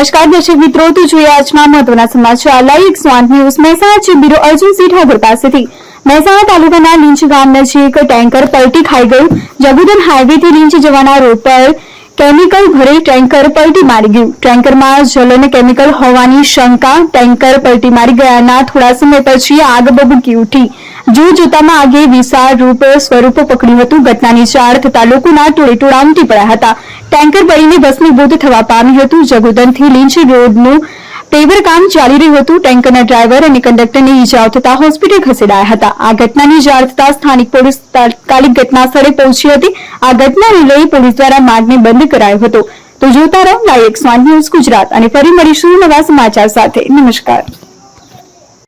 નમસ્કાર દર્શક મિત્રો, તો જોઈએ આજના મહત્વના સમાચાર. Live 108 news. Mehsana chief bureau Arjunsinh Thakor પાસેથી મહેસાણા તાલુકાના લીંચ ગામ નજીક ટેન્કર પલટી ખાઈ ગયું. જગુદન હાઈવેથી લીંચ જવાના રોડ પર કેમિકલ ભરેલ ટેન્કર પલટી મારી ગયું. ટેન્કરમાં જલન કેમિકલ હોવાની શંકા. ટેન્કર પલટી મારી ગયાના થોડા સમય પછી આગ ભભૂકી ઉઠી. જોતામાં આગે વિશાળ સ્વરૂપ પકડ્યું હતું. ઘટનાની જાણ થતા લોકોના ટોળેટોળા ઉમટી પડ્યા હતા. ટેન્કર બળીને ભસ્મીભૂત થવા પામ્યું હતું. જગુદનથી લીંચ રોડનું પેવર કામ ચાલી રહ્યું હતું. ટેન્કરના ડ્રાઈવર અને કંડક્ટરને ઈજાઓ થતા હોસ્પિટલ ખસેડાયા હતા. આ ઘટનાની જાણ થતા સ્થાનિક પોલીસ તાત્કાલિક ઘટના સ્થળે પહોંચી હતી. આ ઘટનાને લઈ પોલીસ દ્વારા માર્ગને બંધ કરાયો હતો. તો જોતા રહો લાઈવ 108 ન્યૂઝ ગુજરાત, અને ફરી મળીશું નવા સમાચાર સાથે. નમસ્કાર.